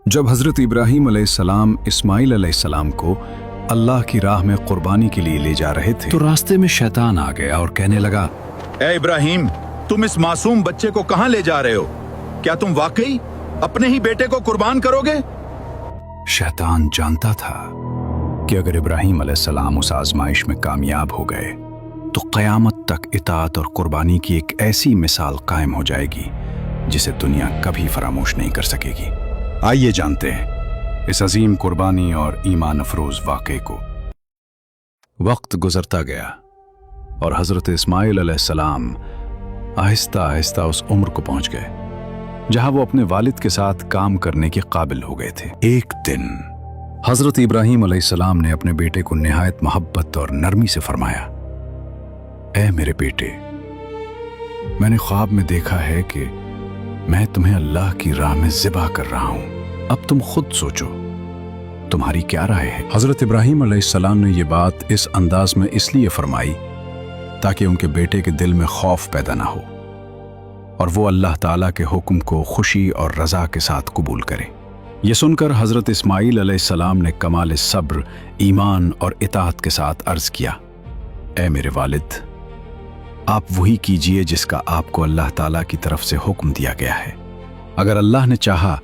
जब हज़रत इब्राहीम अलैहिस्सलाम इस्माइल अलैहिस्सलाम को अल्लाह की राह में कुर्बानी के लिए ले जा रहे थे तो रास्ते में शैतान आ गया और कहने लगा, ए इब्राहिम, तुम इस मासूम बच्चे को कहां ले जा रहे हो? क्या तुम वाकई अपने ही बेटे को कुर्बान करोगे? शैतान जानता था कि अगर इब्राहीम अलैहिस्सलाम उस आजमाइश में कामयाब हो गए तो क़यामत तक इताअत और कुर्बानी की एक ऐसी मिसाल कायम हो जाएगी जिसे दुनिया कभी फरामोश नहीं कर सकेगी। आइए जानते हैं इस अजीम कुर्बानी और ईमान अफरोज वाक़े को। वक्त गुजरता गया और हज़रत इस्माइल अलैहिस्सलाम आहिस्ता आहिस्ता उस उम्र को पहुंच गए जहां वो अपने वालिद के साथ काम करने के काबिल हो गए थे। एक दिन हज़रत इब्राहीम अलैहिस्सलाम ने अपने बेटे को निहायत मोहब्बत और नरमी से फरमाया, ऐ मेरे बेटे, मैंने ख्वाब में देखा है कि मैं तुम्हें अल्लाह की राह में ज़िबा कर रहा हूं। अब तुम खुद सोचो, तुम्हारी क्या राय है? हज़रत इब्राहीम अलैहिस्सलाम ने यह बात इस अंदाज में इसलिए फरमाई ताकि उनके बेटे के दिल में खौफ पैदा ना हो और वो अल्लाह ताला के हुक्म को खुशी और रज़ा के साथ कबूल करे। ये सुनकर हज़रत इस्माइल अलैहिस्सलाम ने कमाल सब्र, ईमान और इताअत के साथ अर्ज़ किया, ऐ मेरे वालिद, आप वही कीजिए जिसका आपको अल्लाह ताला की तरफ से हुक्म दिया गया है। अगर अल्लाह ने चाहा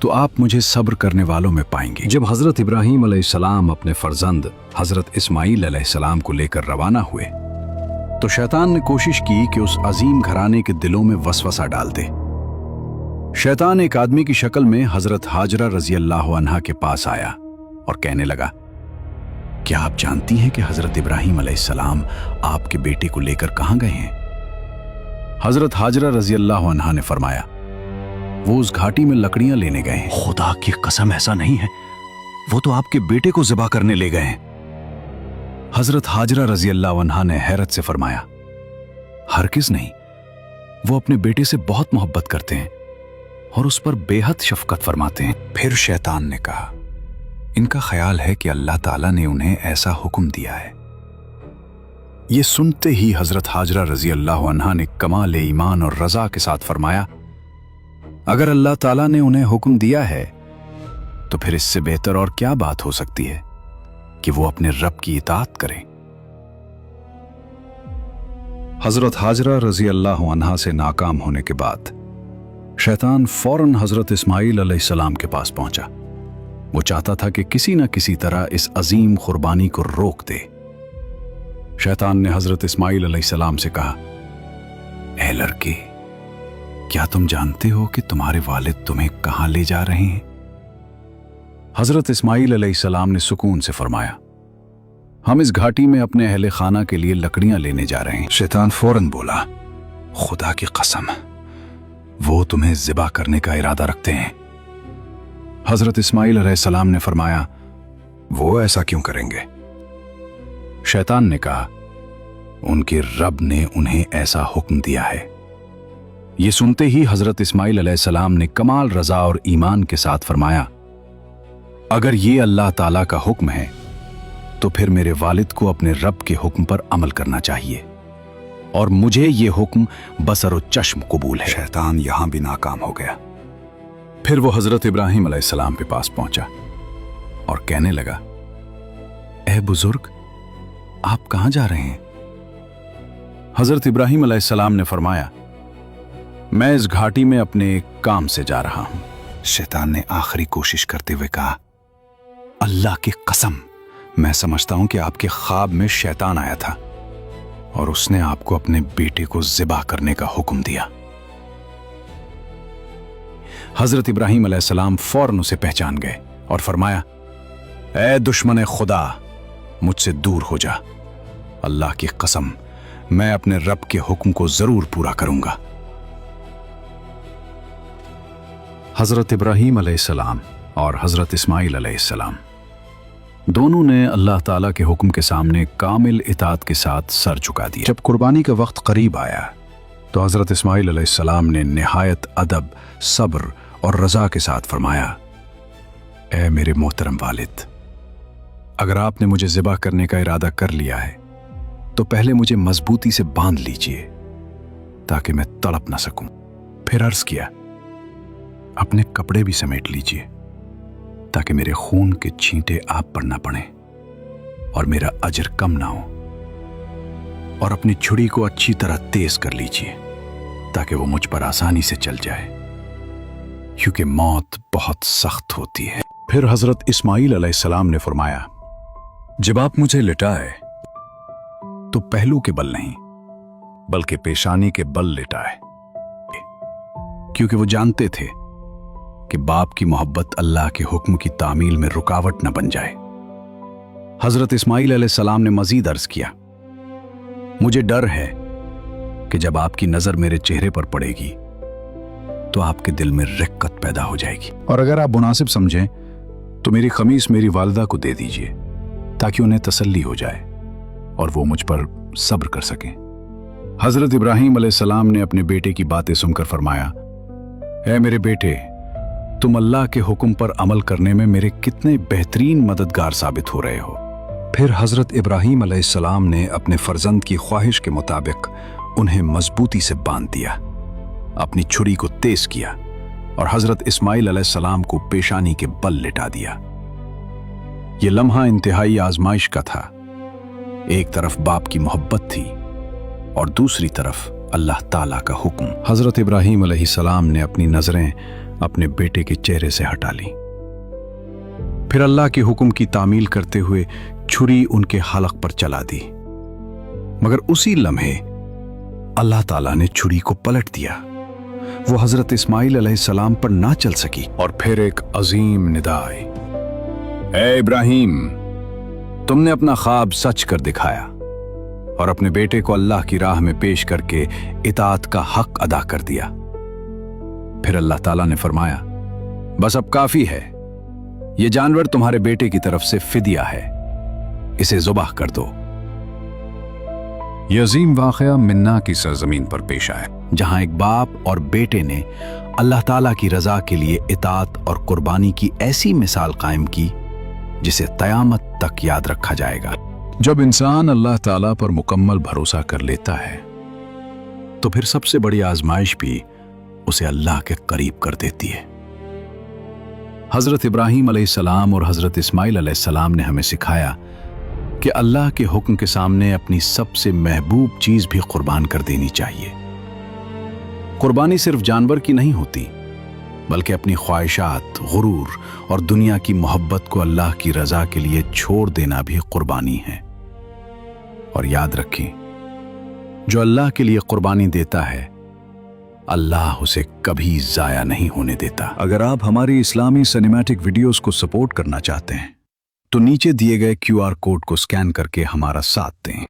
तो आप मुझे सब्र करने वालों में पाएंगे। जब हज़रत इब्राहीम अलैहिस्सलाम अपने फर्जंद हज़रत इस्माइल अलैहिस्सलाम को लेकर रवाना हुए तो शैतान ने कोशिश की कि उस अजीम घराने के दिलों में वसवसा डाल दे। शैतान एक आदमी की शक्ल में हज़रत हाजरा रज़ी अल्लाह अन्हा के पास आया और कहने लगा, क्या आप जानती हैं कि हज़रत इब्राहीम अलैहिस्सलाम आपके बेटे को लेकर कहां गए हैं? हज़रत हाजरा रज़ी अल्लाह अन्हा ने फरमाया, वो उस घाटी में लकड़ियां लेने गए हैं। खुदा की कसम, ऐसा नहीं है, वो तो आपके बेटे को ज़िबा करने ले गए हैं। हज़रत हाजरा रज़ी अल्लाह अन्हा ने हैरत से फरमाया, हरगिज़ नहीं, वो अपने बेटे से बहुत मोहब्बत करते हैं और उस पर बेहद शफकत फरमाते हैं। फिर शैतान ने कहा, इनका ख्याल है कि अल्लाह ताला ने उन्हें ऐसा हुक्म दिया है। ये सुनते ही हज़रत हाजरा रज़ी अल्लाह अन्हा ने कमाल ईमान और रज़ा के साथ फरमाया, अगर अल्लाह ताला ने उन्हें हुक्म दिया है तो फिर इससे बेहतर और क्या बात हो सकती है कि वो अपने रब की इताअत करें। हज़रत हाजरा रज़ी अल्लाह अन्हा से नाकाम होने के बाद शैतान फौरन हज़रत इस्माइल अलैहिस्सलाम के पास पहुंचा। वो चाहता था कि किसी न किसी तरह इस अजीम कुर्बानी को रोक दे। शैतान ने हज़रत इस्माइल अलैहिस्सलाम से कहा, ऐ लड़के, क्या तुम जानते हो कि तुम्हारे वालिद तुम्हें कहां ले जा रहे हैं? हज़रत इस्माइल अलैहिस्सलाम ने सुकून से फरमाया, हम इस घाटी में अपने अहले खाना के लिए लकड़ियां लेने जा रहे हैं। शैतान फौरन बोला, खुदा की कसम, वो तुम्हें ज़िबा करने का इरादा रखते हैं। हज़रत इस्माइल अलैहिस्सलाम ने फरमाया, वो ऐसा क्यों करेंगे? शैतान ने कहा, उनके रब ने उन्हें ऐसा हुक्म दिया है। ये सुनते ही हज़रत इस्माइल अलैहिस्सलाम ने कमाल रज़ा और ईमान के साथ फरमाया, अगर ये अल्लाह ताला का हुक्म है तो फिर मेरे वालिद को अपने रब के हुक्म पर अमल करना चाहिए और मुझे ये हुक्म बसर चश्म कबूल है। शैतान यहां भी नाकाम हो गया। फिर वो हज़रत इब्राहीम अलैहिस्सलाम के पास पहुंचा और कहने लगा, ऐ बुजुर्ग, आप कहां जा रहे हैं? हज़रत इब्राहीम अलैहिस्सलाम ने फरमाया, मैं इस घाटी में अपने काम से जा रहा हूं। शैतान ने आखिरी कोशिश करते हुए कहा, अल्लाह की कसम, मैं समझता हूं कि आपके ख्वाब में शैतान आया था और उसने आपको अपने बेटे को ज़िबा करने का हुक्म दिया। हज़रत इब्राहीम अलैहिस्सलाम फौरन उसे पहचान गए और फरमाया, ऐ दुश्मन खुदा, मुझसे दूर हो जा। अल्लाह की कसम, मैं अपने रब के हुक्म को जरूर पूरा करूंगा। हज़रत इब्राहीम अलैहिस्सलाम और हज़रत इस्माइल अलैहिस्सलाम दोनों ने अल्लाह ताला के हुक्म के सामने कामिल इताअत के साथ सर झुका दिया। जब कुर्बानी का वक्त करीब आया तो हज़रत इस्माइल अलैहिस्सलाम ने निहायत अदब, सब्र और रज़ा के साथ फरमाया, ऐ मेरे मोहतरम वालिद, अगर आपने मुझे ज़िबा करने का इरादा कर लिया है तो पहले मुझे मजबूती से बांध लीजिए ताकि मैं तड़प ना सकूं। फिर अर्ज़ किया, अपने कपड़े भी समेट लीजिए। ताकि मेरे खून के छींटे आप पर ना पड़े और मेरा अजर कम ना हो। और अपनी छुरी को अच्छी तरह तेज कर लीजिए ताकि वो मुझ पर आसानी से चल जाए, क्योंकि मौत बहुत सख्त होती है। फिर हजरत इस्माइल अलैहिस्सलाम ने फरमाया, जब आप मुझे लिटाए तो पहलू के बल नहीं बल्कि पेशानी के बल लिटाए, क्योंकि वो जानते थे कि बाप की मोहब्बत अल्लाह के हुक्म की तामील में रुकावट न बन जाए। हजरत इस्माइल अलैहिस्सलाम ने मजीद अर्ज किया, मुझे डर है कि जब आपकी नजर मेरे चेहरे पर पड़ेगी तो आपके दिल में रिक्कत पैदा हो जाएगी, और अगर आप मुनासिब समझें तो मेरी खमीस मेरी वालिदा को दे दीजिए ताकि उन्हें तसल्ली हो जाए और वो मुझ पर सब्र कर सकें। हजरत इब्राहीम अलैहिस्सलाम ने अपने बेटे की बातें सुनकर फरमाया, ऐ मेरे बेटे, तुम अल्लाह के हुक्म पर अमल करने में मेरे कितने बेहतरीन मददगार साबित हो रहे हो। फिर हजरत इब्राहीम अलैहिस्सलाम ने अपने फर्जंद की ख्वाहिश के मुताबिक उन्हें मजबूती से बांध दिया, अपनी छुरी को तेज किया और हजरत इस्माइल अलैहिस्सलाम को पेशानी के बल लिटा दिया। यह लम्हा इंतहाई आजमाइश का था। एक तरफ बाप की मोहब्बत थी और दूसरी तरफ अल्लाह ताला का हुक्म। हजरत इब्राहीम अलैहिस्सलाम ने अपनी नजरें अपने बेटे के चेहरे से हटा ली, फिर अल्लाह के हुक्म की तामील करते हुए छुरी उनके हलक पर चला दी, मगर उसी लम्हे अल्लाह ताला ने छुरी को पलट दिया। वो हजरत इस्माइल अलैहिस्सलाम पर ना चल सकी और फिर एक अजीम निदा आई, ऐ इब्राहीम, तुमने अपना ख्वाब सच कर दिखाया और अपने बेटे को अल्लाह की राह में पेश करके इताअत का हक अदा कर दिया। फिर अल्लाह ताला ने फरमाया, बस अब काफी है, ये जानवर तुम्हारे बेटे की तरफ से फिदिया है, इसे ज़ुबाह कर दो। यह अजीम वाक़या मिन्ना की सरजमीन पर पेश आया, जहां एक बाप और बेटे ने अल्लाह ताला की रजा के लिए इताअत और कुर्बानी की ऐसी मिसाल कायम की जिसे क़यामत तक याद रखा जाएगा। जब इंसान अल्लाह ताला पर मुकम्मल भरोसा कर लेता है तो फिर सबसे बड़ी आजमाइश भी उसे अल्लाह के करीब कर देती है। हजरत इब्राहीम अलैहिस्सलाम और हजरत इस्माइल अलैहिस्सलाम ने हमें सिखाया कि अल्लाह के हुक्म के सामने अपनी सबसे महबूब चीज भी कुर्बान कर देनी चाहिए। कुर्बानी सिर्फ जानवर की नहीं होती, बल्कि अपनी ख्वाहिशात, गुरूर और दुनिया की मोहब्बत को अल्लाह की रजा के लिए छोड़ देना भी कुर्बानी है। और याद रखें, जो अल्लाह के लिए कुर्बानी देता है, अल्लाह उसे कभी जाया नहीं होने देता। अगर आप हमारी इस्लामी सिनेमैटिक वीडियोस को सपोर्ट करना चाहते हैं तो नीचे दिए गए QR कोड को स्कैन करके हमारा साथ दें।